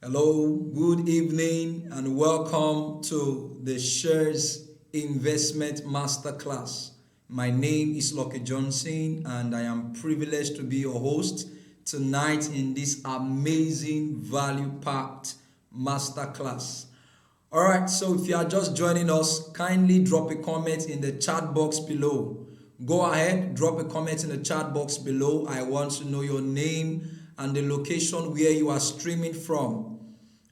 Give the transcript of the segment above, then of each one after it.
Hello, good evening, and welcome to the Shares Investment Masterclass. My name is Lucky Johnson, and I am privileged to be your host tonight in this amazing value packed masterclass. All right, so if you are just joining us, kindly drop a comment in the chat box below. Go ahead, drop a comment in the chat box below. I want to know your name and the location where you are streaming from.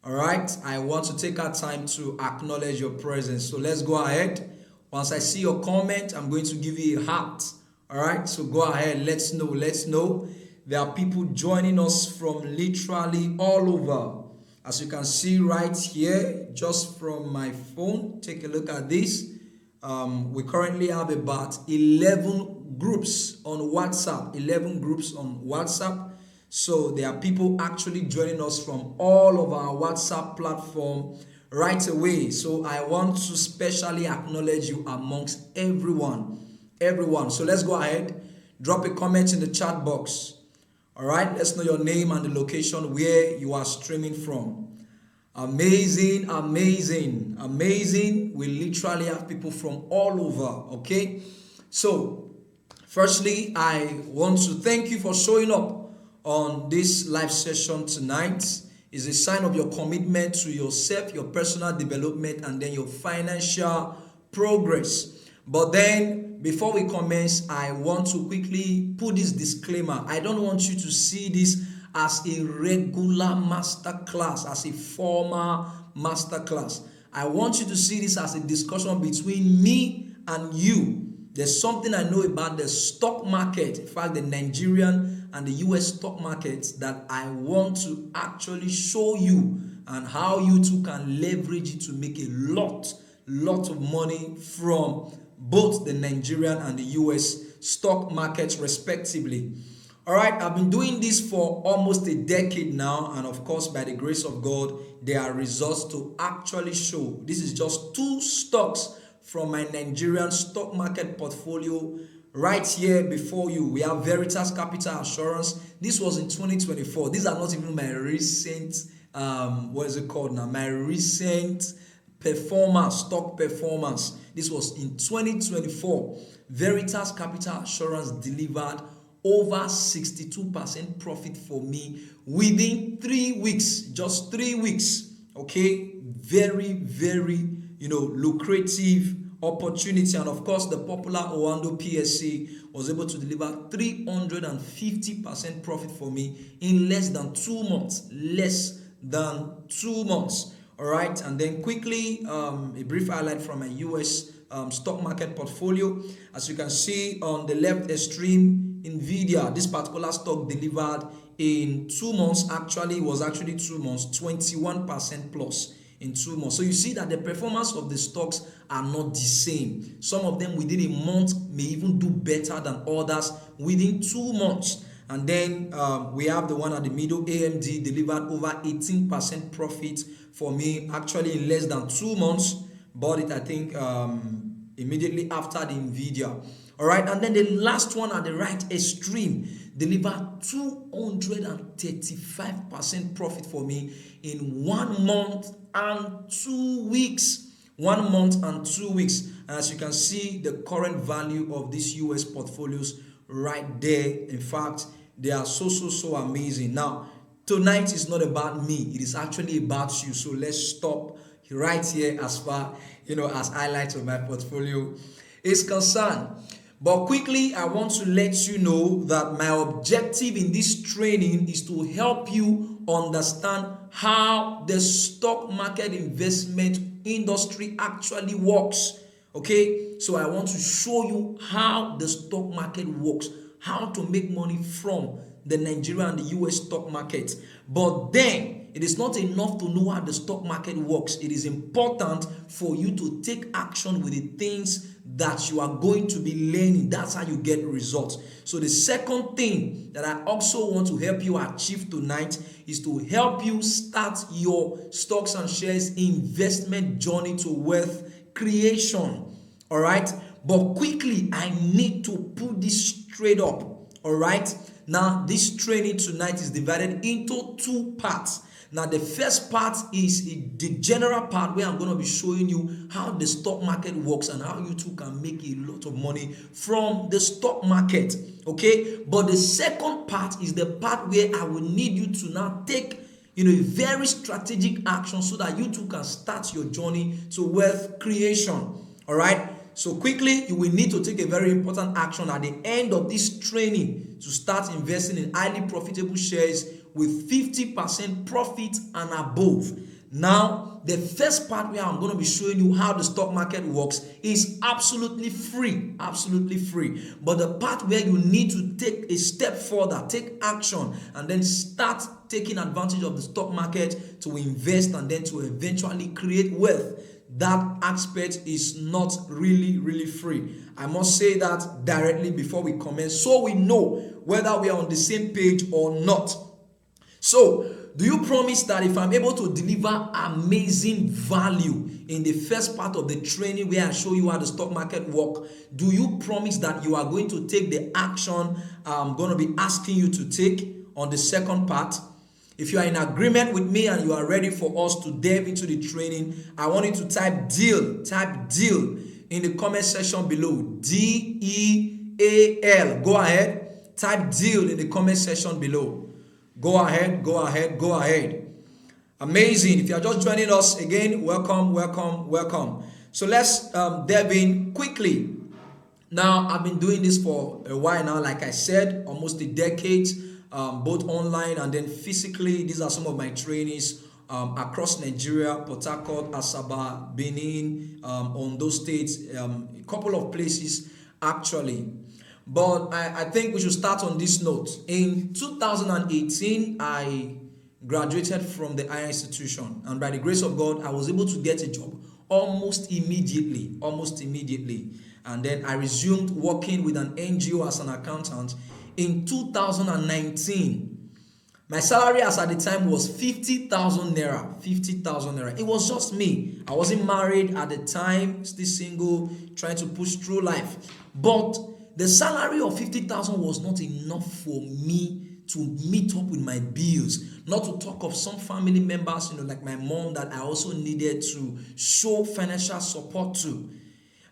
All right, I want to take our time to acknowledge your presence. So let's go ahead. Once I see your comment, I'm going to give you a heart. All right, so go ahead. Let's know. Let's know. There are people joining us from literally all over. As you can see right here, just from my phone, take a look at this. We currently have about 11 groups on WhatsApp. 11 groups on WhatsApp. So there are people actually joining us from all of our WhatsApp platform right away. So I want to specially acknowledge you amongst everyone. Everyone. So let's go ahead. Drop a comment in the chat box. All right. Let's know your name and the location where you are streaming from. Amazing, amazing, amazing. We literally have people from all over. Okay. So, firstly, I want to thank you for showing up on this live session tonight. Is a sign of your commitment to yourself, your personal development, and then your financial progress. But then, before we commence, I want to quickly put this disclaimer. I don't want you to see this as a regular masterclass, as a formal masterclass. I want you to see this as a discussion between me and you. There's something I know about the stock market, in fact, the Nigerian and the US stock markets, that I want to actually show you, and how you too can leverage it to make a lot of money from both the Nigerian and the US stock markets respectively. All right, I've been doing this for almost a decade now, and of course, by the grace of God, there are results to actually show. This is just two stocks from my Nigerian stock market portfolio right here before you. We have Veritas Capital Assurance. This was in 2024. These are not even my recent, what is it called now? My recent performance, stock performance. This was in 2024. Veritas Capital Assurance delivered over 62% profit for me within 3 weeks, just 3 weeks. Okay, very lucrative opportunity. And of course, the popular Owando PSC was able to deliver 350% profit for me in less than 2 months. All right, and then quickly a brief highlight from my US stock market portfolio. As you can see on the left extreme, Nvidia, this particular stock delivered in 2 months. Actually, it was actually 2 months, 21% plus in 2 months. So you see that the performance of the stocks are not the same. Some of them within a month may even do better than others within 2 months. And then we have the one at the middle, AMD, delivered over 18% profit for me, actually in less than 2 months. Bought it, I think, immediately after the Nvidia. All right, and then the last one at the right extreme delivered 235% profit for me in 1 month and 2 weeks. 1 month and 2 weeks. And as you can see, the current value of these US portfolios right there. In fact, they are so amazing. Now, tonight is not about me. It is actually about you. So let's stop right here as far, as highlights of my portfolio is concerned. But quickly, I want to let you know that my objective in this training is to help you understand how the stock market investment industry actually works. Okay, so I want to show you how the stock market works, how to make money from the Nigerian and the US stock market. But then, it is not enough to know how the stock market works. It is important for you to take action with the things that you are going to be learning. That's how you get results. So the second thing that I also want to help you achieve tonight is to help you start your stocks and shares investment journey to wealth creation. All right, but quickly, I need to put this straight up. All right, Now, this training tonight is divided into two parts. Now, the first part is the general part where I'm going to be showing you how the stock market works and how you too can make a lot of money from the stock market. Okay, but the second part is the part where I will need you to now take a very strategic action so that you too can start your journey to wealth creation. All right. So quickly, you will need to take a very important action at the end of this training to start investing in highly profitable shares with 50% profit and above. Now, the first part where I'm going to be showing you how the stock market works is absolutely free, absolutely free. But the part where you need to take a step further, take action, and then start taking advantage of the stock market to invest and then to eventually create wealth, that aspect is not really free. I must say that directly before we commence so we know whether we are on the same page or not. So, do you promise that if I'm able to deliver amazing value in the first part of the training where I show you how the stock market works, do you promise that you are going to take the action I'm going to be asking you to take on the second part? If you are in agreement with me and you are ready for us to delve into the training, I want you to type deal in the comment section below. DEAL. Go ahead. Type deal in the comment section below. Go ahead. Amazing. If you are just joining us again, welcome. So let's delve in quickly. Now, I've been doing this for a while now, like I said, almost a decade. Both online and then physically. These are some of my trainees across Nigeria, Port Harcourt, Asaba, Benin, Ondo States, a couple of places actually. But I think we should start on this note. In 2018, I graduated from the higher institution, and by the grace of God, I was able to get a job almost immediately. And then I resumed working with an NGO as an accountant. In 2019, my salary as at the time was 50,000 naira. It was just me. I wasn't married at the time, still single, trying to push through life. But the salary of 50,000 was not enough for me to meet up with my bills. Not to talk of some family members, like my mom, that I also needed to show financial support to.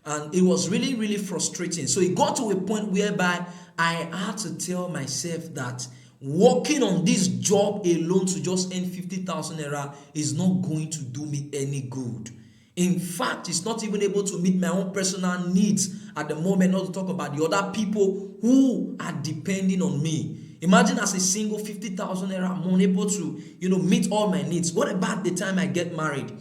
And it was really frustrating. So it got to a point whereby I had to tell myself that working on this job alone to just earn 50,000 naira is not going to do me any good. In fact, it's not even able to meet my own personal needs at the moment, not to talk about the other people who are depending on me. Imagine as a single 50,000 naira, I'm unable to, meet all my needs. What about the time I get married?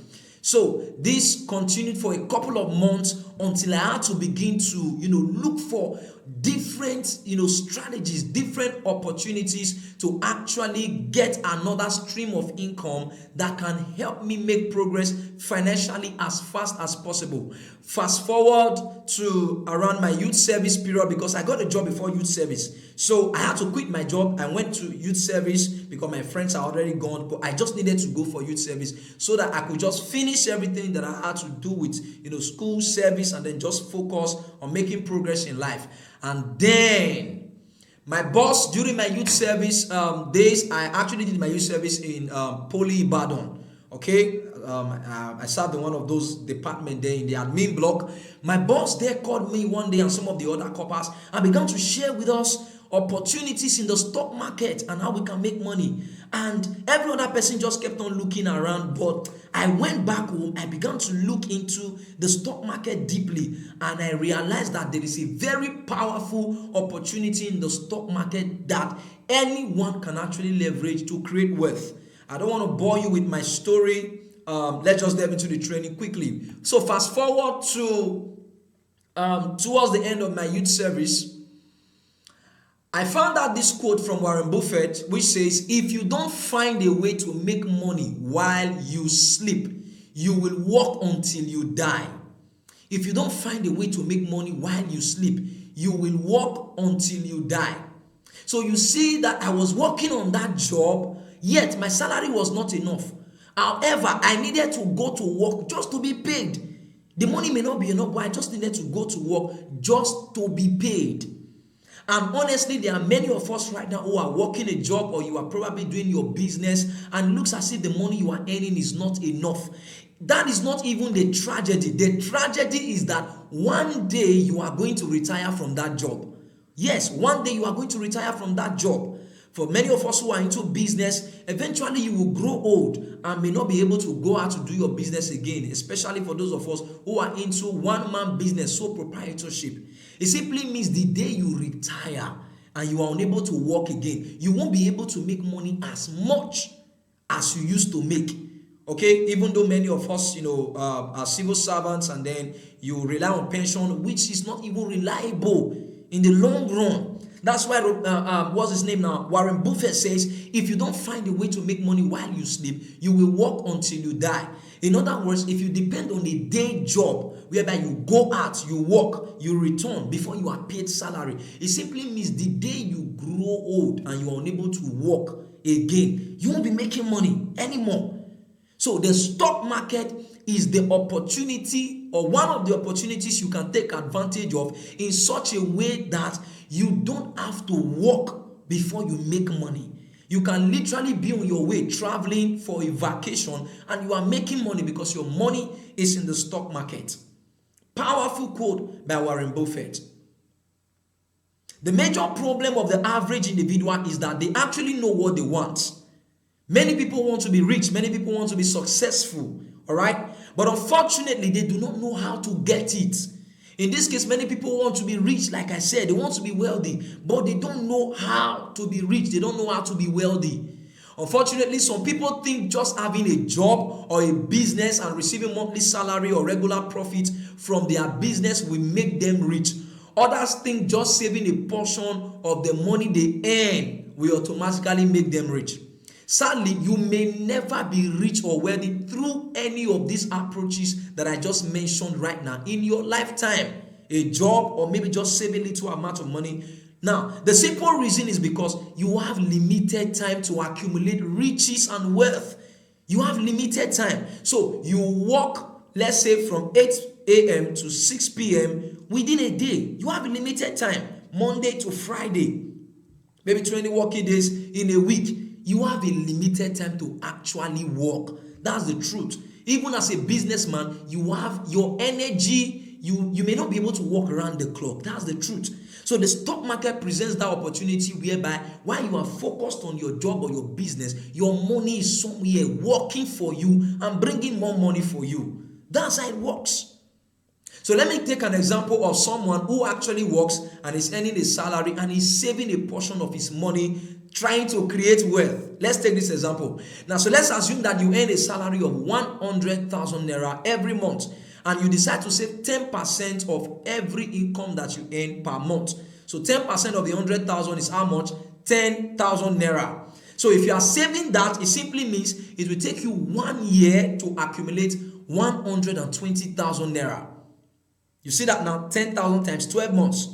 So this continued for a couple of months until I had to begin to, look for different, strategies, different opportunities to actually get another stream of income that can help me make progress financially as fast as possible. Fast forward to around my youth service period, because I got a job before youth service. So I had to quit my job. I went to youth service because my friends are already gone, but I just needed to go for youth service so that I could just finish everything that I had to do with, school service, and then just focus on making progress in life. And then my boss, during my youth service days, I actually did my youth service in Poly Ibadan. Okay, I served in one of those departments there in the admin block. My boss there called me one day and some of the other coppers and began to share with us opportunities in the stock market and how we can make money. And every other person just kept on looking around. But I went back home, I began to look into the stock market deeply, and I realized that there is a very powerful opportunity in the stock market that anyone can actually leverage to create wealth. I don't want to bore you with my story. Let's just delve into the training quickly. So fast forward to towards the end of my youth service, I found out this quote from Warren Buffett, which says, if you don't find a way to make money while you sleep, you will work until you die. If you don't find a way to make money while you sleep, you will work until you die. So you see that I was working on that job, yet my salary was not enough. However, I needed to go to work just to be paid. The money may not be enough, but I just needed to go to work just to be paid. And honestly, there are many of us right now who are working a job, or you are probably doing your business, and it looks as if the money you are earning is not enough. That is not even the tragedy. The tragedy is that one day you are going to retire from that job. Yes, one day you are going to retire from that job. For many of us who are into business, eventually you will grow old and may not be able to go out to do your business again, especially for those of us who are into one-man business, sole proprietorship. It simply means the day you retire and you are unable to work again, you won't be able to make money as much as you used to make. Okay, even though many of us, are civil servants, and then you rely on pension, which is not even reliable in the long run. That's why, what's his name now? Warren Buffett says, if you don't find a way to make money while you sleep, you will work until you die. In other words, if you depend on a day job whereby you go out, you work, you return before you are paid salary, it simply means the day you grow old and you are unable to work again, you won't be making money anymore. So the stock market is the opportunity, or one of the opportunities you can take advantage of in such a way that you don't have to work before you make money. You can literally be on your way traveling for a vacation and you are making money because your money is in the stock market. Powerful quote by Warren Buffett. The major problem of the average individual is that they actually know what they want. Many people want to be rich. Many people want to be successful. All right. But unfortunately, they do not know how to get it. In this case, many people want to be rich. Like I said, they want to be wealthy, but they don't know how to be rich. They don't know how to be wealthy. Unfortunately, some people think just having a job or a business and receiving monthly salary or regular profit from their business will make them rich. Others think just saving a portion of the money they earn will automatically make them rich. Sadly, you may never be rich or wealthy through any of these approaches that I just mentioned right now in your lifetime. A job, or maybe just saving a little amount of money. Now, the simple reason is because you have limited time to accumulate riches and wealth. You have limited time. So you work, let's say, from 8 a.m. to 6 p.m. within a day. You have a limited time, Monday to Friday, maybe 20 working days in a week. You have a limited time to actually work. That's the truth. Even as a businessman, you have your energy. You may not be able to walk around the clock. That's the truth. So the stock market presents that opportunity whereby while you are focused on your job or your business, your money is somewhere working for you and bringing more money for you. That's how it works. So let me take an example of someone who actually works and is earning a salary and is saving a portion of his money trying to create wealth. Let's take this example. Now, so let's assume that you earn a salary of 100,000 naira every month and you decide to save 10% of every income that you earn per month. So 10% of the 100,000 is how much? 10,000 naira. So if you are saving that, it simply means it will take you 1 year to accumulate 120,000 naira. You see that now? 10,000 times 12 months.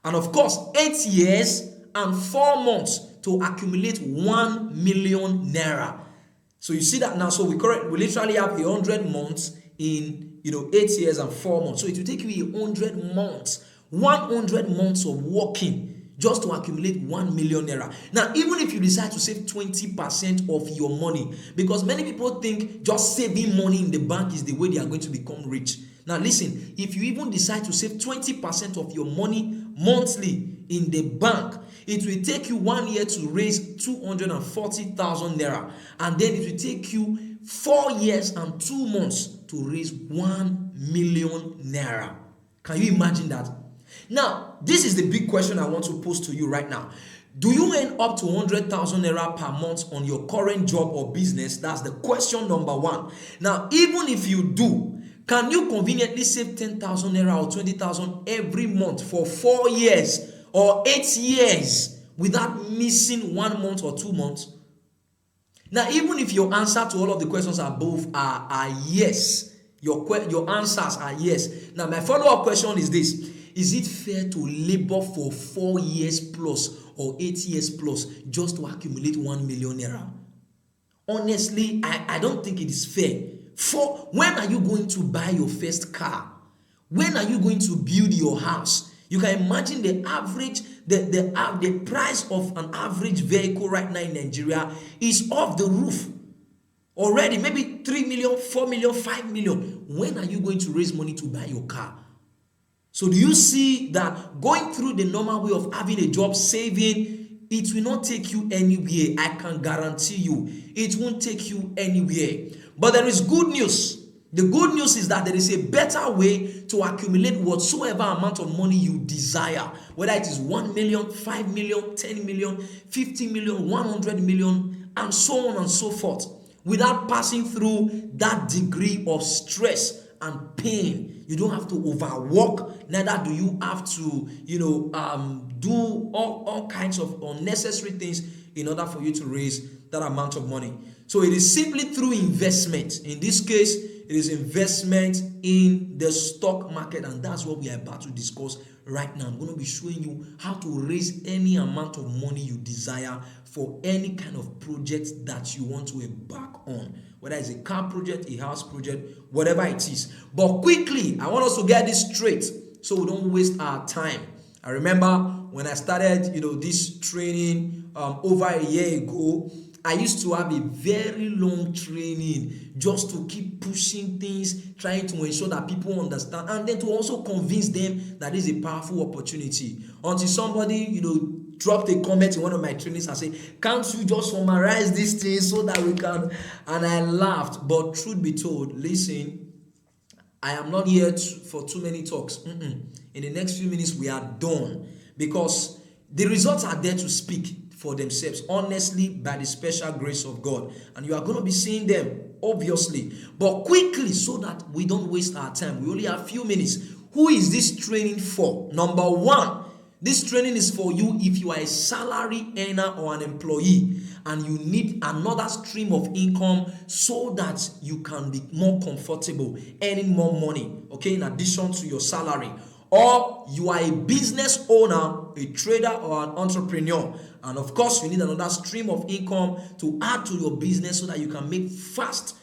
And of course, 8 years and 4 months to accumulate 1 million naira. So you see that now. So we literally have 100 months in 8 years and 4 months. So it will take you 100 months, 100 months of working just to accumulate 1 million naira. Now, even if you decide to save 20% of your money, because many people think just saving money in the bank is the way they are going to become rich. Now listen, if you even decide to save 20% of your money monthly in the bank, it will take you 1 year to raise 240,000 naira, and then it will take you 4 years and 2 months to raise 1 million naira. Can you imagine that? Now, this is the big question I want to pose to you right now. Do you earn up to 100,000 naira per month on your current job or business? That's the question number one. Now, even if you do, can you conveniently save 10,000 naira or 20,000 every month for 4 years or 8 years without missing 1 month or 2 months? Now, even if your answer to all of the questions above are yes, your answers are yes. Now, my follow-up question is this. Is it fair to labor for 4 years plus or 8 years plus just to accumulate 1 million naira? Honestly, I don't think it is fair. When are you going to buy your first car? When are you going to build your house? You can imagine the average, the price of an average vehicle right now in Nigeria is off the roof. Already, maybe 3 million, 4 million, 5 million. When are you going to raise money to buy your car? So do you see that going through the normal way of having a job, saving, it will not take you anywhere. I can guarantee you, it won't take you anywhere. But there is good news. The good news is that there is a better way to accumulate whatsoever amount of money you desire, whether it is 1 million, 5 million, 10 million, 50 million, 100 million, and so on and so forth, without passing through that degree of stress and pain. You don't have to overwork, neither do you have to, do all kinds of unnecessary things in order for you to raise that amount of money. So it is simply through investment. In this case, it is investment in the stock market, and that's what we are about to discuss right now. I'm going to be showing you how to raise any amount of money you desire for any kind of project that you want to embark on, whether it's a car project, a house project, whatever it is. But quickly, I want us to get this straight so we don't waste our time. I remember when I started, this training over a year ago, I used to have a very long training just to keep pushing things, trying to ensure that people understand, and then to also convince them that this is a powerful opportunity. Until somebody, dropped a comment in one of my trainings and said, "Can't you just summarize these things so that we can?" And I laughed. But truth be told, listen, I am not here for too many talks. In the next few minutes, we are done, because the results are there to speak for themselves, honestly, by the special grace of God. And you are going to be seeing them, obviously. But quickly, so that we don't waste our time, we only have a few minutes. Who is this training for? Number one, this training is for you if you are a salary earner or an employee and you need another stream of income so that you can be more comfortable earning more money, okay, in addition to your salary. Or you are a business owner, a trader, or an entrepreneur, and of course you need another stream of income to add to your business so that you can make fast,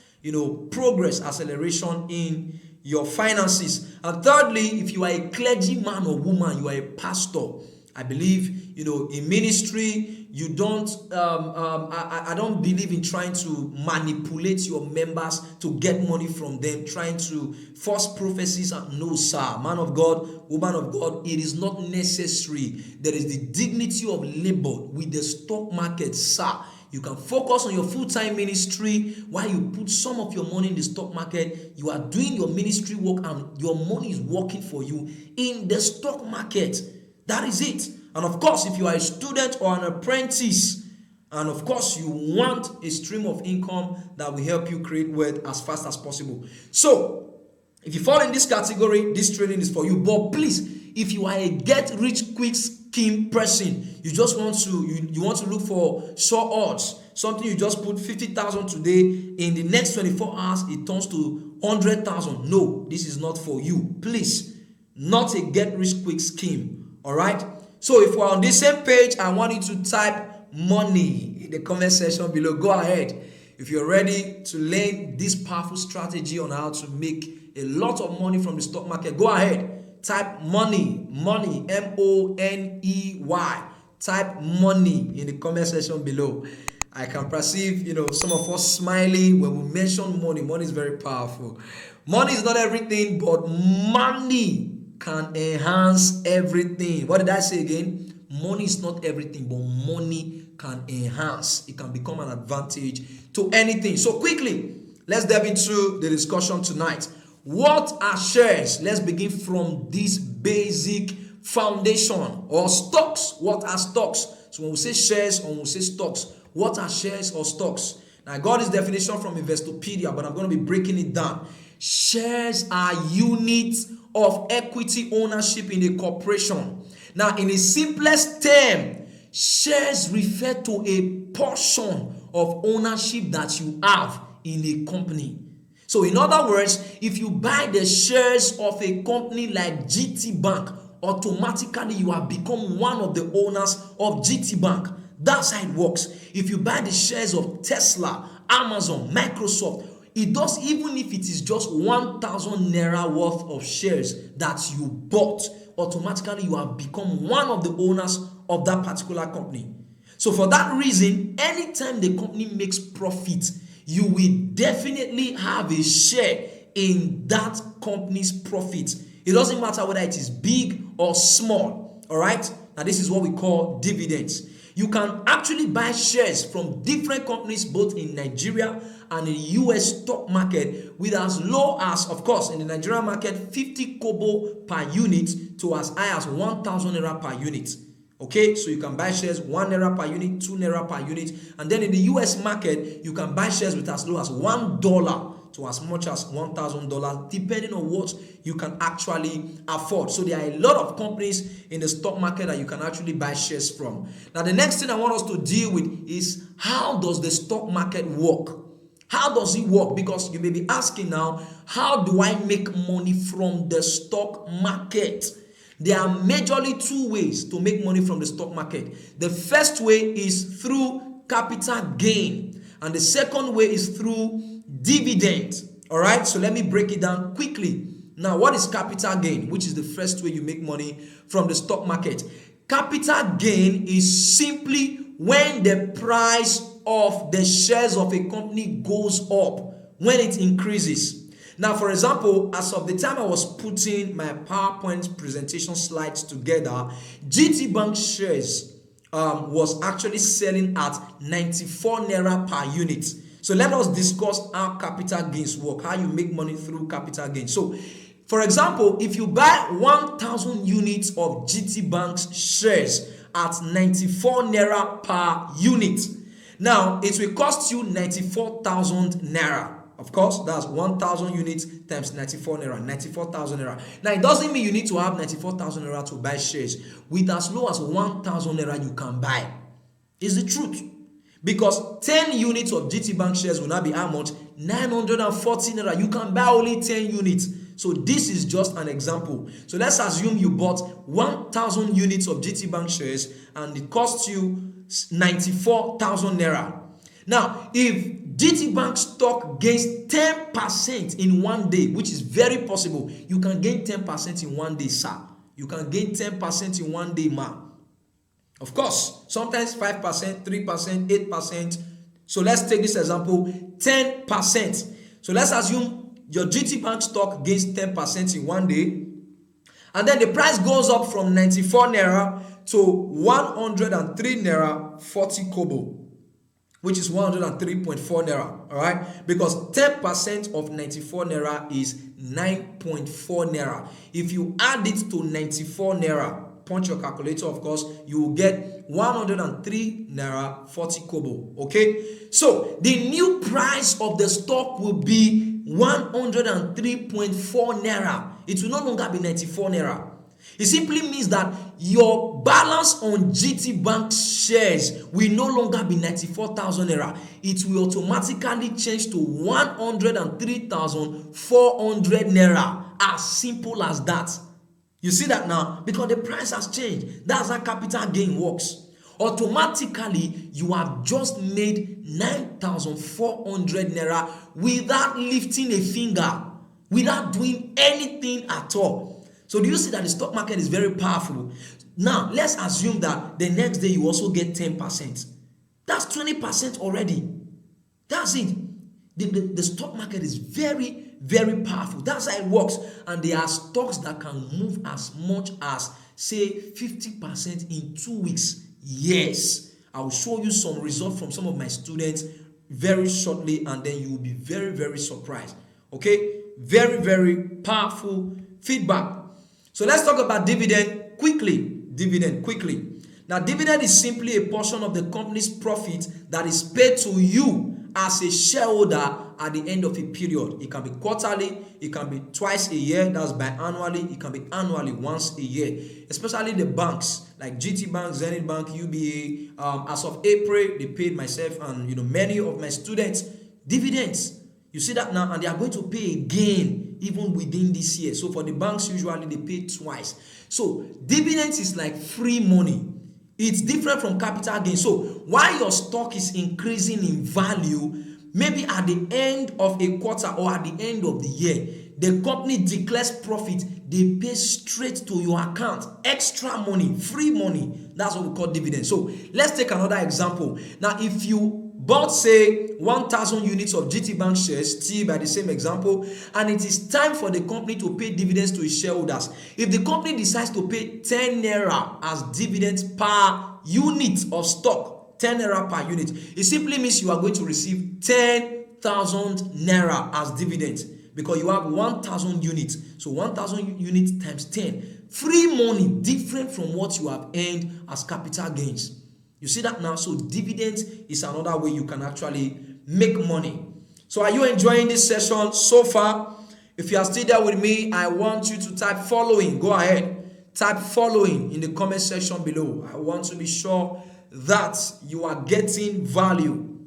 progress, acceleration in your finances. And thirdly, if you are a clergyman or woman, you are a pastor. I believe, in ministry, you don't, I don't believe in trying to manipulate your members to get money from them, trying to force prophecies. No, sir, man of God, woman of God, it is not necessary. There is the dignity of labor with the stock market, sir. You can focus on your full-time ministry while you put some of your money in the stock market. You are doing your ministry work and your money is working for you in the stock market. That is it. And of course, if you are a student or an apprentice, and of course you want a stream of income that will help you create wealth as fast as possible. So, if you fall in this category, this training is for you. But please, if you are a get-rich-quick scheme person, you just want to you want to look for sure odds, something you just put 50,000 today, in the next 24 hours it turns to 100,000. No, this is not for you. Please, not a get-rich-quick scheme. All right. So if we're on the same page, I want you to type money in the comment section below. Go ahead. If you're ready to learn this powerful strategy on how to make a lot of money from the stock market, go ahead. Type money, money, type money in the comment section below. I can perceive, some of us smiling when we mention money. Money is very powerful. Money is not everything, but money can enhance everything. What did I say again? Money is not everything, but money can enhance. It can become an advantage to anything. So quickly, let's dive into the discussion tonight. What are shares? Let's begin from this basic foundation. Or stocks. What are stocks? So when we say shares or when we say stocks, what are shares or stocks? Now I got this definition from Investopedia, but I'm going to be breaking it down. Shares are units of equity ownership in a corporation. Now, in the simplest term, shares refer to a portion of ownership that you have in a company. So, in other words, if you buy the shares of a company like GT Bank, automatically you have become one of the owners of GT Bank. That's how it works. If you buy the shares of Tesla, Amazon, Microsoft, it does, even if it is just 1,000 naira worth of shares that you bought, automatically you have become one of the owners of that particular company. So for that reason, anytime the company makes profit, you will definitely have a share in that company's profit. It doesn't matter whether it is big or small. All right. Now this is what we call dividends. You can actually buy shares from different companies both in Nigeria and in the US stock market with as low as, of course, in the Nigerian market, 50 kobo per unit to as high as 1,000 naira per unit. Okay, so you can buy shares 1 naira per unit, 2 naira per unit, and then in the US market, you can buy shares with as low as $1 to as much as $1,000, depending on what you can actually afford. So there are a lot of companies in the stock market that you can actually buy shares from. Now, the next thing I want us to deal with is, how does the stock market work? How does it work? Because you may be asking now, how do I make money from the stock market? There are majorly two ways to make money from the stock market. The first way is through capital gain, and the second way is through dividend. All right, so let me break it down quickly. Now, what is capital gain, which is the first way you make money from the stock market? Capital gain is simply when the price of the shares of a company goes up, when it increases. Now, for example, as of the time I was putting my PowerPoint presentation slides together, GT Bank shares was actually selling at 94 naira per unit. So let us discuss how capital gains work, how you make money through capital gains. So, for example, if you buy 1,000 units of GT Bank's shares at 94 naira per unit, now it will cost you 94,000 naira. Of course, that's 1,000 units times 94 naira, 94,000 naira. Now, it doesn't mean you need to have 94,000 naira to buy shares. With as low as 1,000 naira, you can buy. It's the truth. Because 10 units of GT Bank shares will now be how much? 940 naira. You can buy only 10 units. So this is just an example. So let's assume you bought 1,000 units of GT Bank shares and it cost you 94,000 naira. Now, if GT Bank stock gains 10% in one day, which is very possible, you can gain 10% in one day, sir. You can gain 10% in one day, ma. Of course, sometimes 5%, 3%, 8%. So let's take this example, 10%. So let's assume your GT Bank stock gains 10% in one day, and then the price goes up from 94 naira to 103 naira 40 kobo, which is 103.4 naira, all right? Because 10% of 94 naira is 9.4 naira. If you add it to 94 naira, punch your calculator, of course, you will get 103 naira 40 kobo, okay? So the new price of the stock will be 103.4 naira. It will no longer be 94 naira. It simply means that your balance on GT Bank shares will no longer be 94,000 naira. It will automatically change to 103,400 naira. As simple as that. You see that now? Because the price has changed. That's how capital gain works. Automatically, you have just made 9,400 naira without lifting a finger, without doing anything at all. So do you see that the stock market is very powerful? Now, let's assume that the next day you also get 10%. That's 20% already. That's it. The stock market is very, very powerful. That's how it works. And there are stocks that can move as much as, say, 50% in 2 weeks. Yes. I will show you some results from some of my students very shortly, and then you will be very, very surprised. Okay? Very, very powerful feedback. So let's talk about dividend quickly. Now, dividend is simply a portion of the company's profit that is paid to you as a shareholder at the end of a period. It can be quarterly, it can be twice a year, that's biannually, it can be annually, once a year. Especially the banks like GT Bank, Zenith Bank, UBA. As of April, they paid myself and many of my students dividends. You see that now, and they are going to pay again even within this year. So for the banks, usually they pay twice. So dividends is like free money. It's different from capital gain. So while your stock is increasing in value, maybe at the end of a quarter or at the end of the year, the company declares profit, they pay straight to your account. Extra money, free money. That's what we call dividend. So let's take another example. Now, if you bought, say, 1,000 units of GT Bank shares, still by the same example, and it is time for the company to pay dividends to its shareholders. If the company decides to pay 10 naira as dividends per unit of stock, 10 naira per unit, it simply means you are going to receive 10,000 naira as dividends, because you have 1,000 units. So 1,000 units times 10. Free money, different from what you have earned as capital gains. You see that now? So dividends is another way you can actually make money. So are you enjoying this session so far? If you are still there with me, I want you to type following. Go ahead. Type following in the comment section below. I want to be sure that you are getting value.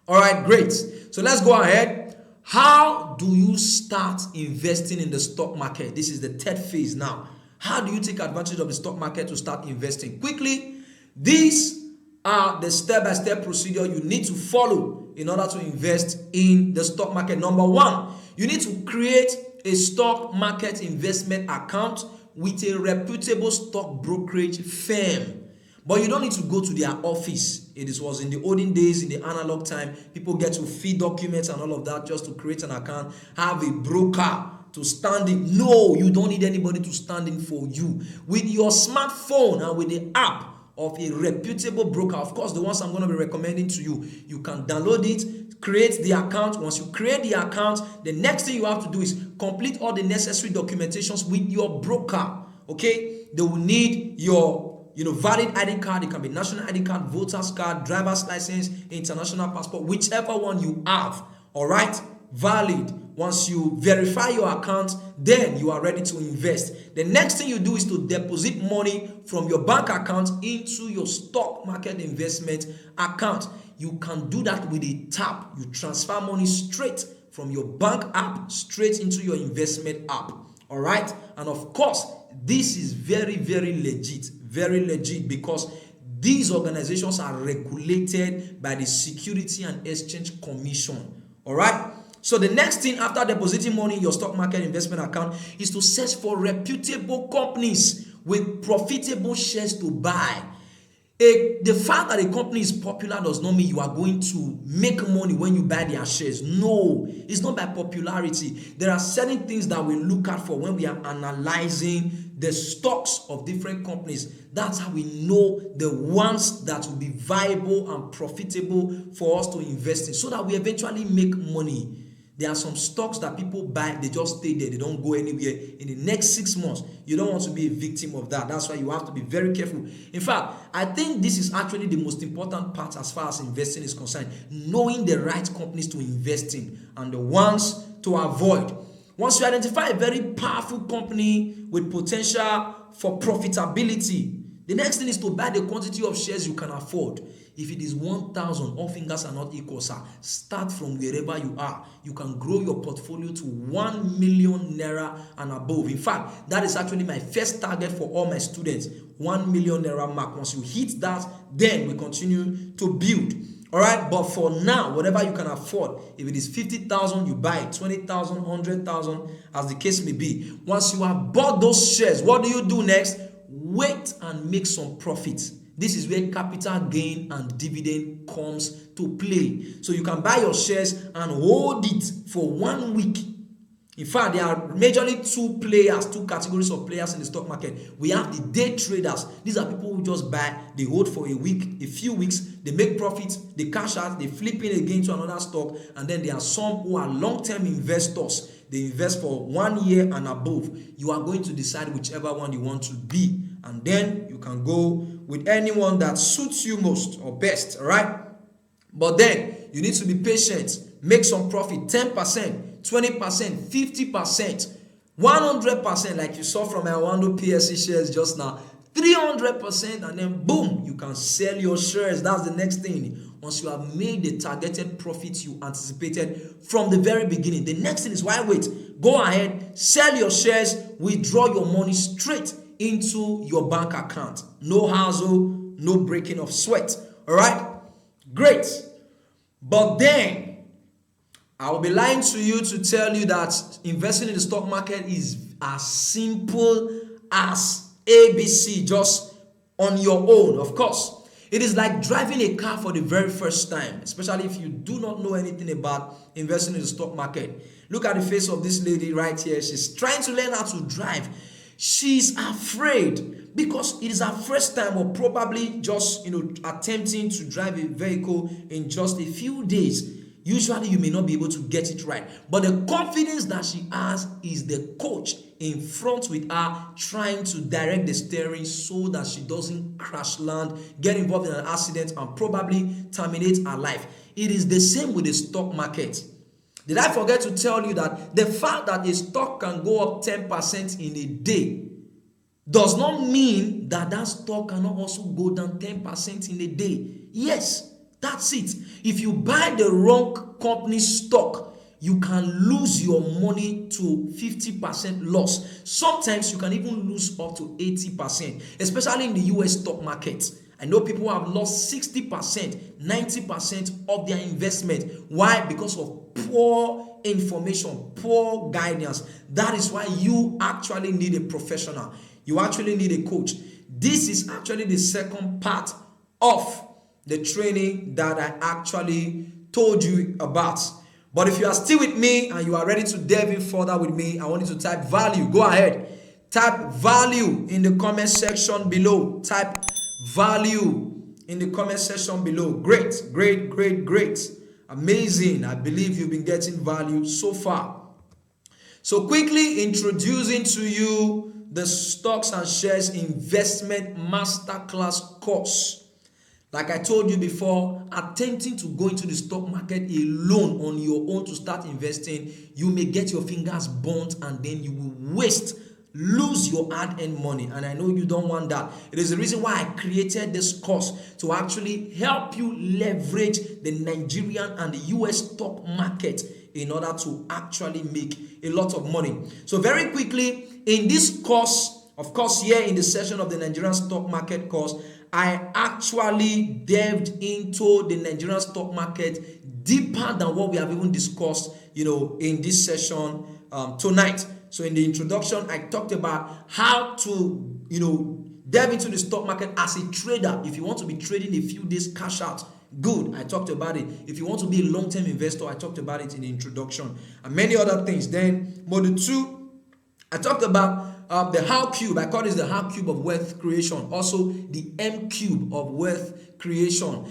All right, great. So let's go ahead. How do you start investing in the stock market? This is the third phase now. How do you take advantage of the stock market to start investing? Quickly, these are the step-by-step procedure you need to follow in order to invest in the stock market. Number one, you need to create a stock market investment account with a reputable stock brokerage firm. But you don't need to go to their office. It was in the olden days, in the analog time, people get to feed documents and all of that just to create an account, have a broker to stand in. No, you don't need anybody to stand in for you. With your smartphone and with the app of a reputable broker, of course, the ones I'm going to be recommending to you, you can download it, create the account. Once you create the account, the next thing you have to do is complete all the necessary documentations with your broker. Okay, they will need your valid ID card. It can be national ID card, voter's card, driver's license, international passport, whichever one you have. All right, valid. Once you verify your account, then you are ready to invest. The next thing you do is to deposit money from your bank account into your stock market investment account. You can do that with a tap. You transfer money straight from your bank app straight into your investment app. All right, and of course, this is very, very legit, because these organizations are regulated by the Security and Exchange Commission. All right. So the next thing after depositing money in your stock market investment account is to search for reputable companies with profitable shares to buy. The fact that a company is popular does not mean you are going to make money when you buy their shares. No, it's not by popularity. There are certain things that we look out for when we are analyzing the stocks of different companies. That's how we know the ones that will be viable and profitable for us to invest in, so that we eventually make money. There are some stocks that people buy, they just stay there, they don't go anywhere. In the next 6 months, you don't want to be a victim of that. That's why you have to be very careful. In fact, I think this is actually the most important part as far as investing is concerned. Knowing the right companies to invest in and the ones to avoid. Once you identify a very powerful company with potential for profitability, the next thing is to buy the quantity of shares you can afford. If it is 1,000, all fingers are not equal, sir. Start from wherever you are. You can grow your portfolio to 1 million naira and above. In fact, that is actually my first target for all my students. 1 million naira mark. Once you hit that, then we continue to build. All right, but for now, whatever you can afford, if it is 50,000, you buy it, 20,000, 100,000, as the case may be. Once you have bought those shares, what do you do next? Wait and make some profit. This is where capital gain and dividend comes to play. So you can buy your shares and hold it for 1 week. In fact, there are majorly two categories of players in the stock market. We have the day traders. These are people who just buy, they hold for a week, a few weeks, they make profits, they cash out, they flip in again to another stock. And then there are some who are long-term investors. They invest for 1 year and above. You are going to decide whichever one you want to be. And then you can go with anyone that suits you most or best, all right? But then you need to be patient, make some profit, 10%, 20%, 50%, 100%, like you saw from my Wando PSC shares just now, 300%, and then boom, you can sell your shares. That's the next thing. Once you have made the targeted profit you anticipated from the very beginning, the next thing is, why wait? Go ahead, sell your shares, withdraw your money straight into your bank account. No hassle, no breaking of sweat. All right, great. But then I will be lying to you to tell you that investing in the stock market is as simple as ABC, just on your own. Of course, it is like driving a car for the very first time, especially if you do not know anything about investing in the stock market. Look at the face of this lady right here. She's trying to learn how to drive. She's afraid because it is her first time, or probably just attempting to drive a vehicle in just a few days. Usually you may not be able to get it right, but the confidence that she has is the coach in front with her trying to direct the steering so that she doesn't crash land, get involved in an accident, and probably terminate her life. It is the same with the stock market. Did I forget to tell you that the fact that a stock can go up 10% in a day does not mean that that stock cannot also go down 10% in a day? Yes, that's it. If you buy the wrong company stock, you can lose your money to 50% loss. Sometimes you can even lose up to 80%, especially in the US stock market. I know people have lost 60%, 90% of their investment. Why? Because of poor information, poor guidance. That is why you actually need a professional. You actually need a coach. This is actually the second part of the training that I actually told you about. But if you are still with me and you are ready to delve in further with me, I want you to type value. Go ahead. Type value in the comment section below. Type value in the comment section below. Great, great, great, great. Amazing. I believe you've been getting value so far. So quickly introducing to you the Stocks and Shares Investment Masterclass course. Like I told you before, attempting to go into the stock market alone on your own to start investing, you may get your fingers burnt and then you will lose your hard-earned money. And I know you don't want that. It is the reason why I created this course, to actually help you leverage the Nigerian and the US stock market in order to actually make a lot of money. So very quickly, in this course, of course, here in the session of the Nigerian stock market course, I actually delved into the Nigerian stock market deeper than what we have even discussed, in this session tonight. So in the introduction, I talked about how to, delve into the stock market as a trader. If you want to be trading a few days cash out, good, I talked about it. If you want to be a long-term investor, I talked about it in the introduction, and many other things. Then module 2, I talked about the how cube. I call this the how cube of wealth creation. Also the M cube of wealth creation.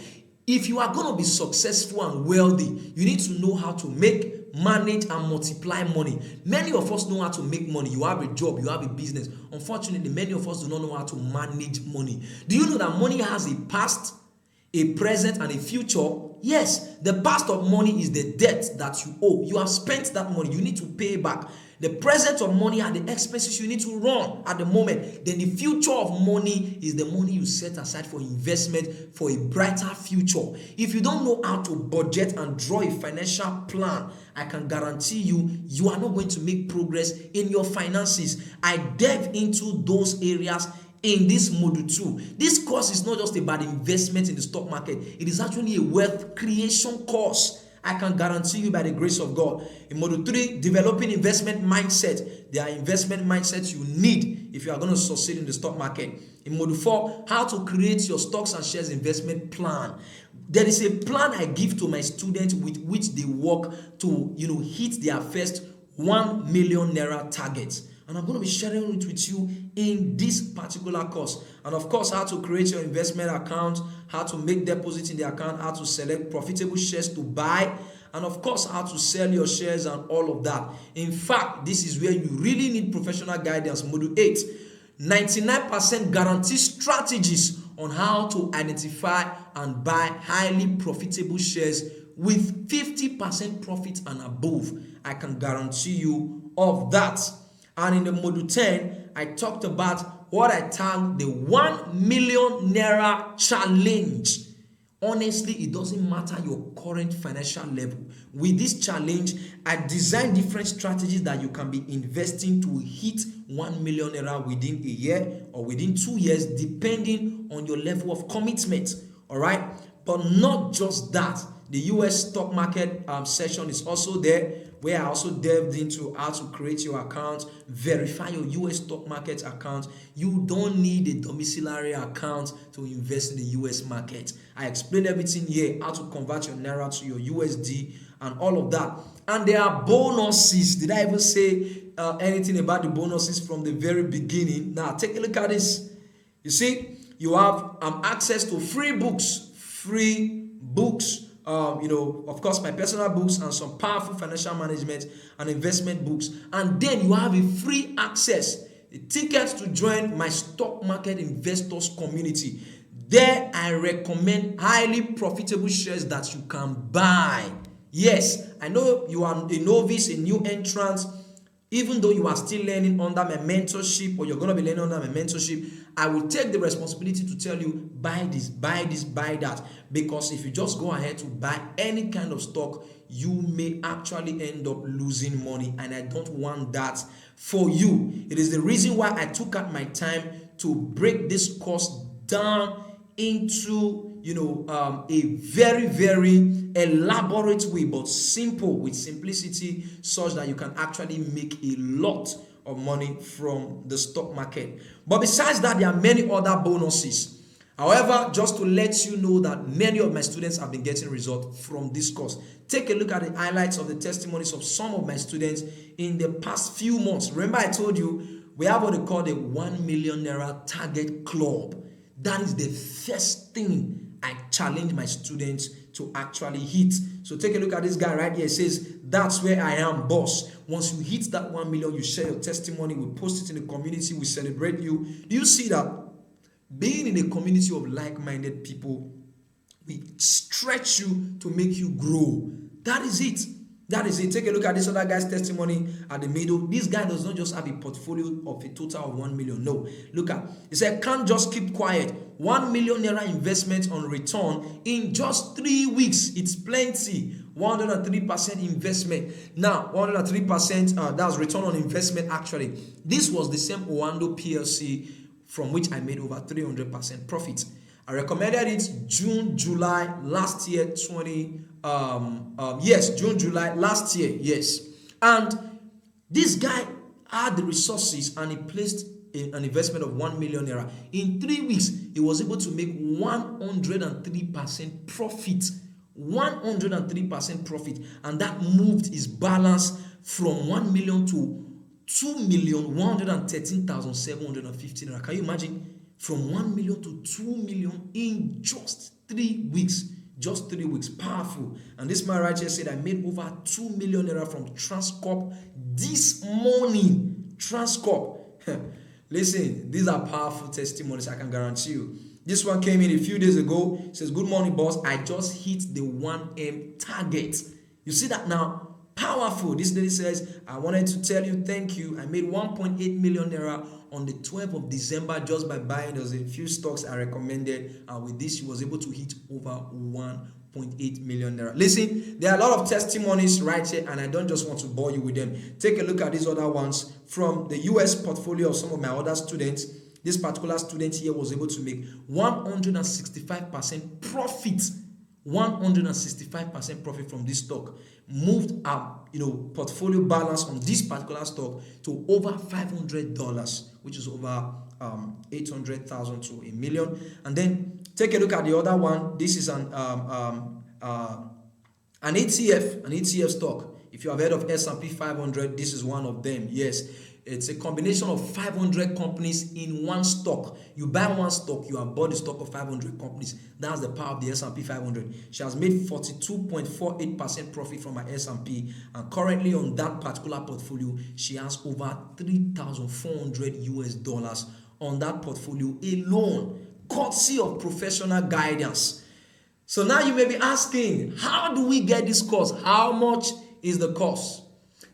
If you are going to be successful and wealthy, you need to know how to make, manage, and multiply money. Many of us know how to make money. You have a job, you have a business. Unfortunately, many of us do not know how to manage money. Do you know that money has a past, a present, and a future? Yes, the past of money is the debt that you owe. You have spent that money. You need to pay back. The present of money are the expenses you need to run at the moment. Then the future of money is the money you set aside for investment for a brighter future. If you don't know how to budget and draw a financial plan, I can guarantee you are not going to make progress in your finances. I delve into those areas in this module 2. This course is not just about investment in the stock market. It is actually a wealth creation course. I can guarantee you by the grace of God. In module 3, developing investment mindset. There are investment mindsets you need if you are going to succeed in the stock market. In module 4, how to create your stocks and shares investment plan. There is a plan I give to my students with which they work to, hit their first 1 million naira target. And I'm going to be sharing it with you in this particular course. And of course, how to create your investment account, how to make deposits in the account, how to select profitable shares to buy, and of course, how to sell your shares and all of that. In fact, this is where you really need professional guidance. Module 8, 99% guarantee strategies on how to identify and buy highly profitable shares with 50% profit and above. I can guarantee you of that. And in the module 10, I talked about what I tagged the 1 million naira challenge. Honestly, it doesn't matter your current financial level. With this challenge, I designed different strategies that you can be investing to hit 1 million naira within a year or within 2 years, depending on your level of commitment. All right. But not just that. The US stock market session is also there, where I also delved into how to create your account, verify your US stock market account. You don't need a domiciliary account to invest in the US market. I explained everything here, how to convert your Naira to your USD and all of that. And there are bonuses. Did I even say anything about the bonuses from the very beginning? Now, take a look at this. You see, you have access to free books, of course, my personal books and some powerful financial management and investment books. And then you have a free access, a ticket to join my stock market investors community. There, I recommend highly profitable shares that you can buy. Yes, I know you are a novice, a new entrant. Even though you are still learning under my mentorship, or you're going to be learning under my mentorship, I will take the responsibility to tell you, buy this, buy this, buy that. Because if you just go ahead to buy any kind of stock, you may actually end up losing money. And I don't want that for you. It is the reason why I took out my time to break this course down into a very, very elaborate way, but simple, with simplicity, such that you can actually make a lot of money from the stock market. But besides that, there are many other bonuses. However, just to let you know that many of my students have been getting results from this course. Take a look at the highlights of the testimonies of some of my students in the past few months. Remember, I told you we have what they call the 1 million Naira target club. That is the first thing I challenge my students to actually hit. So take a look at this guy right here. It says, that's where I am, boss. Once you hit that 1 million, you share your testimony, we post it in the community, we celebrate you. Do you see that? Being in a community of like-minded people, we stretch you to make you grow. That is it. That is it. Take a look at this other guy's testimony at the middle. This guy does not just have a portfolio of a total of 1 million. No. Look at. He said, can't just keep quiet. 1 million Naira investment on return in just 3 weeks. It's plenty. 103% investment. Now, 103%, that's return on investment actually. This was the same Owando PLC from which I made over 300% profit. I recommended it June, July last year, June, July last year, yes. And this guy had the resources and he placed an investment of 1 million Naira. In 3 weeks, he was able to make 103% profit. 103% profit. And that moved his balance from 1 million to 2,113,750 Naira. Can you imagine? From 1 million to 2 million in just 3 weeks. Just 3 weeks. Powerful. And this man right here said, I made over 2 million Naira from Transcorp this morning. Transcorp. Listen, these are powerful testimonies, I can guarantee you. This one came in a few days ago. It says, good morning, boss. I just hit the 1M target. You see that now? Powerful. This lady says, I wanted to tell you thank you. I made 1.8 million Naira on the 12th of December just by buying. There was a few stocks I recommended. And with this, she was able to hit over 1.8 million Naira. Listen, there are a lot of testimonies right here, and I don't just want to bore you with them. Take a look at these other ones from the US portfolio of some of my other students. This particular student here was able to make 165% profit. 165% profit from this stock. Moved up, portfolio balance on this particular stock to over $500, which is over 800,000 to a million. And then take a look at the other one. This is an ETF stock. If you have heard of S&P 500, this is one of them. Yes. It's a combination of 500 companies in one stock. You buy one stock, you have bought the stock of 500 companies. That's the power of the S&P 500. She has made 42.48% profit from her S&P, and currently on that particular portfolio, she has over $3,400 on that portfolio alone, courtesy of professional guidance. So now you may be asking, how do we get this course? How much is the course?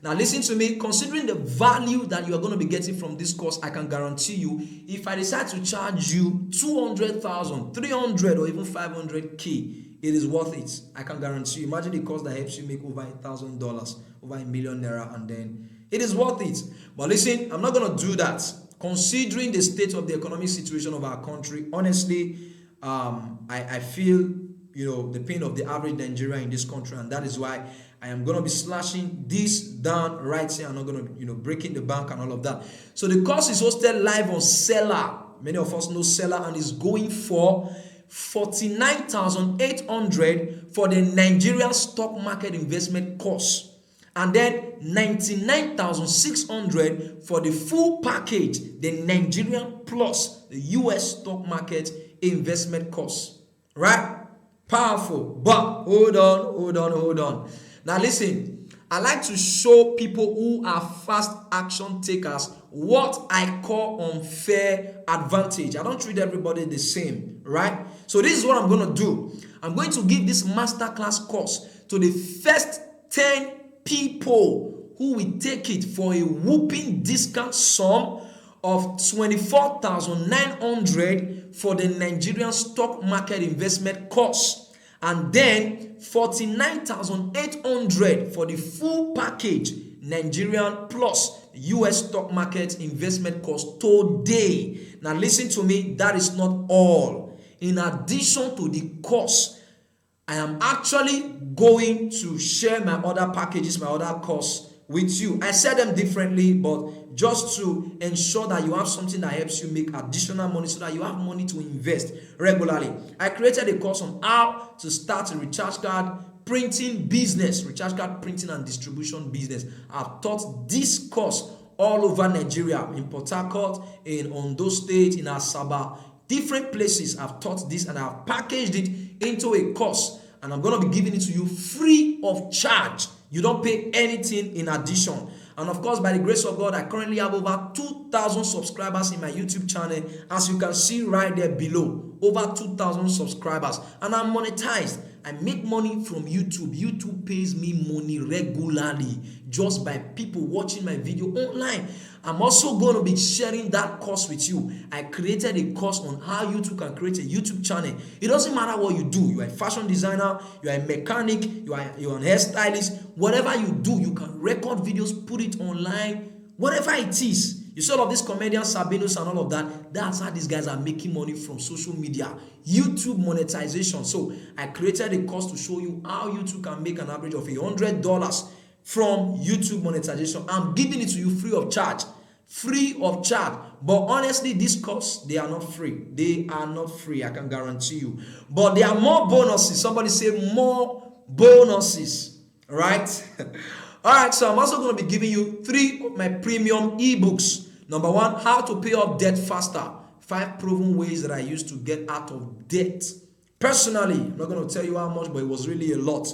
Now listen to me, considering the value that you are going to be getting from this course, I can guarantee you, if I decide to charge you 200,000, 300 or even 500K, it is worth it. I can guarantee you. Imagine the course that helps you make over $1,000, over $1 million Naira, and then it is worth it. But listen, I'm not going to do that. Considering the state of the economic situation of our country, honestly, I feel the pain of the average Nigerian in this country, and that is why I am going to be slashing this down right here. I'm not going to, breaking the bank and all of that. So the course is hosted live on Seller. Many of us know Seller, and is going for 49,800 for the Nigerian stock market investment course, and then 99,600 for the full package, the Nigerian plus the US stock market investment course. Right? Powerful. But hold on. Now listen, I like to show people who are fast action takers what I call unfair advantage. I don't treat everybody the same, right? So this is what I'm going to do. I'm going to give this masterclass course to the first 10 people who will take it for a whooping discount sum of 24,900 for the Nigerian stock market investment course, and then 49,800 for the full package Nigerian plus US stock market investment course today. Now listen to me, that is not all. In addition to the course, I am actually going to share my other packages, my other course with you. I said them differently, but just to ensure that you have something that helps you make additional money so that you have money to invest regularly. I created a course on how to start a recharge card printing business, recharge card printing and distribution business. I've taught this course all over Nigeria, in Port Harcourt, in Ondo State, in Asaba, different places. I've taught this and I've packaged it into a course, and I'm going to be giving it to you free of charge. You don't pay anything in addition. And of course, by the grace of God, I currently have over 2,000 subscribers in my YouTube channel. As you can see right there below, over 2,000 subscribers. And I'm monetized. I make money from YouTube. YouTube pays me money regularly just by people watching my video online. I'm also going to be sharing that course with you. I created a course on how you too can create a YouTube channel. It doesn't matter what you do. You are a fashion designer, you are a mechanic, you're an hairstylist. Whatever you do, you can record videos, put it online, whatever it is. You saw all of these comedians, Sabinos and all of that. That's how these guys are making money from social media, YouTube monetization. So I created a course to show you how YouTube can make an average of $100 from YouTube monetization. I'm giving it to you free of charge. Free of charge. But honestly, this course, they are not free. They are not free, I can guarantee you. But there are more bonuses. Somebody say more bonuses. Right? Alright, so I'm also going to be giving you 3 of my premium ebooks. Number 1, how to pay off debt faster. 5 proven ways that I used to get out of debt. Personally, I'm not going to tell you how much, but it was really a lot.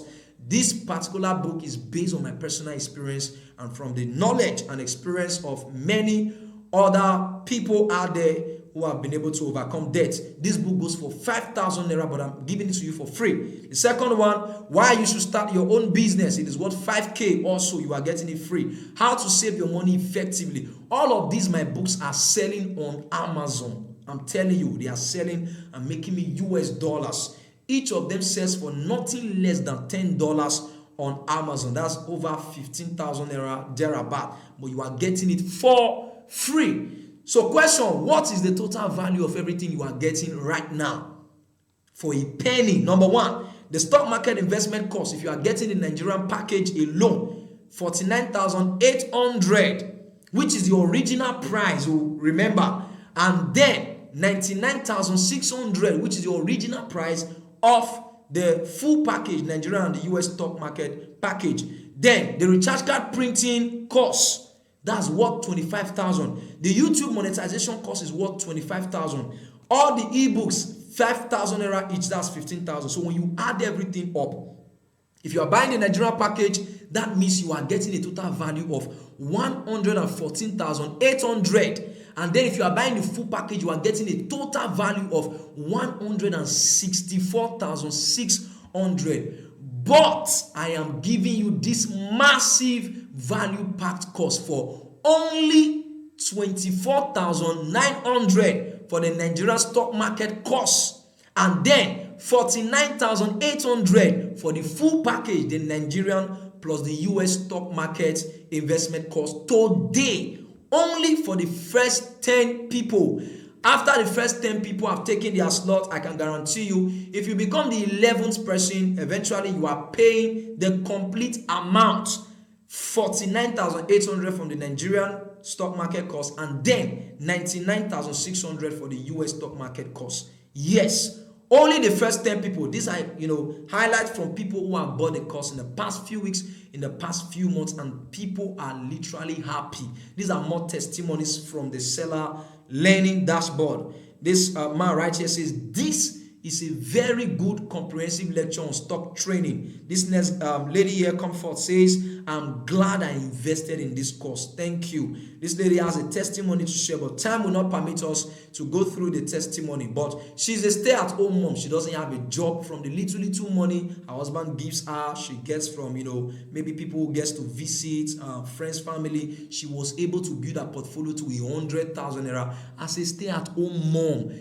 This particular book is based on my personal experience and from the knowledge and experience of many other people out there who have been able to overcome debt. This book goes for 5,000 naira, but I'm giving it to you for free. The second one, why you should start your own business. It is worth 5K also. You are getting it free. How to save your money effectively. All of these, my books are selling on Amazon. I'm telling you, they are selling and making me US dollars. Each of them sells for nothing less than $10 on Amazon. That's over 15,000 naira thereabout. But you are getting it for free. So question, what is the total value of everything you are getting right now? For a penny. Number 1, the stock market investment course. If you are getting the Nigerian package alone, 49,800, which is the original price, remember. And then 99,600, which is the original price of the full package, Nigeria and the US stock market package. Then the recharge card printing course, that's worth 25,000. The YouTube monetization course is worth 25,000. All the ebooks, 5,000 naira each, that's 15,000. So when you add everything up, if you are buying the Nigerian package, that means you are getting a total value of 114,800. And then if you are buying the full package, you are getting a total value of 164,600. But I am giving you this massive value-packed course for only 24,900 for the Nigerian stock market course, and then 49,800 for the full package, the Nigerian plus the US stock market investment course today. Only for the first 10 people. After the first 10 people have taken their slot, I can guarantee you, if you become the 11th person, eventually you are paying the complete amount, 49,800 from the Nigerian stock market course, and then 99,600 for the US stock market course. Yes, only the first 10 people. These are, highlights from people who have bought the course in the past few weeks, in the past few months, and people are literally happy. These are more testimonies from the seller learning dashboard. This man right here says, this is a very good comprehensive lecture on stock trading. This next lady here, Comfort, says, I'm glad I invested in this course. Thank you. This lady has a testimony to share, but time will not permit us to go through the testimony. But she's a stay-at-home mom. She doesn't have a job. From the little money her husband gives her, she gets from, maybe people who gets to visit, friends, family. She was able to build a portfolio to 100,000 naira as a stay-at-home mom.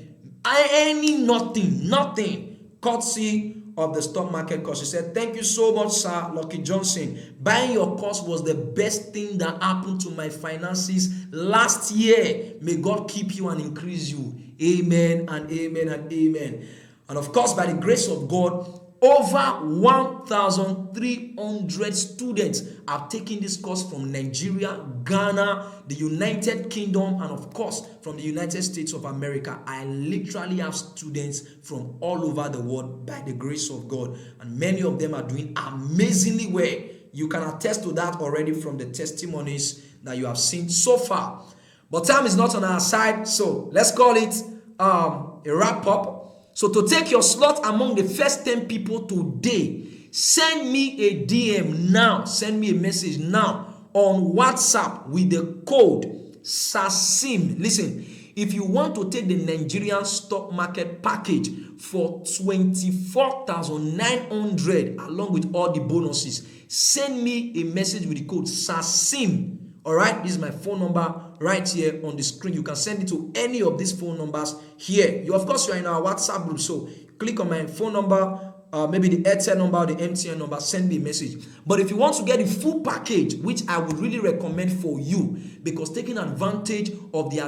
Nothing, courtesy of the stock market course. She said, thank you so much, Sir Lucky Johnson. Buying your course was the best thing that happened to my finances last year. May God keep you and increase you. Amen and amen and amen. And of course, by the grace of God, over 1,300 students have taken this course from Nigeria, Ghana, the United Kingdom, and of course from the United States of America. I literally have students from all over the world by the grace of God, and many of them are doing amazingly well. You can attest to that already from the testimonies that you have seen so far. But time is not on our side, so let's call it a wrap up. So to take your slot among the first 10 people today, send me a DM now. Send me a message now on WhatsApp with the code SASIM. Listen, if you want to take the Nigerian stock market package for 24,900 along with all the bonuses, send me a message with the code SASIM. All right, this is my phone number right here on the screen. You can send it to any of these phone numbers here. Of course, you are in our WhatsApp group, so click on my phone number, maybe the Airtel number, the MTN number, send me a message. But if you want to get the full package, which I would really recommend for you, because taking advantage of the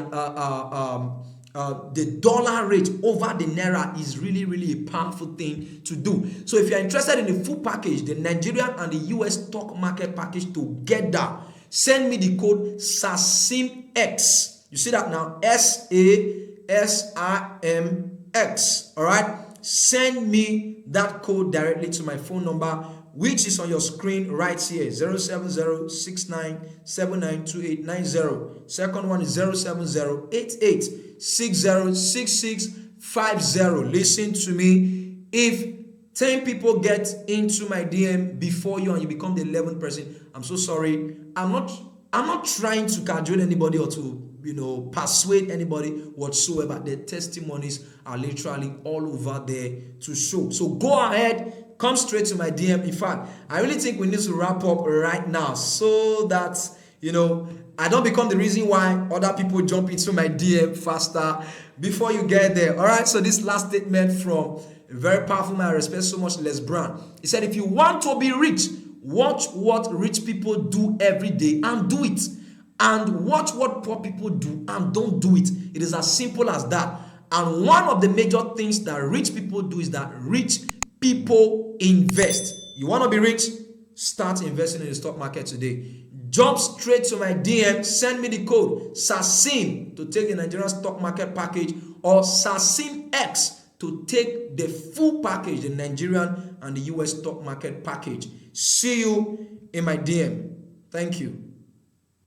dollar rate over the naira is really a powerful thing to do. So if you're interested in the full package, the Nigerian and the US stock market package together, send me the code SASIMX. You see that now? SASIMX. All right? Send me that code directly to my phone number, which is on your screen right here, 07069792890. Second one is 07088606650. Listen to me. If 10 people get into my DM before you and you become the 11th person, I'm so sorry. I'm not trying to cajole anybody or to persuade anybody whatsoever. The testimonies are literally all over there to show. So go ahead, come straight to my DM. In fact, I really think we need to wrap up right now so that I don't become the reason why other people jump into my DM faster before you get there. All right, so this last statement from a very powerful man I respect so much, Les Brown. He said, if you want to be rich, watch what rich people do every day and do it. And watch what poor people do and don't do it. It is as simple as that. And one of the major things that rich people do is that rich people invest. You want to be rich? Start investing in the stock market today. Jump straight to my DM. Send me the code SASIM to take the Nigerian stock market package, or SASIMX to take the full package, the Nigerian and the US stock market package. See you in my DM. Thank you.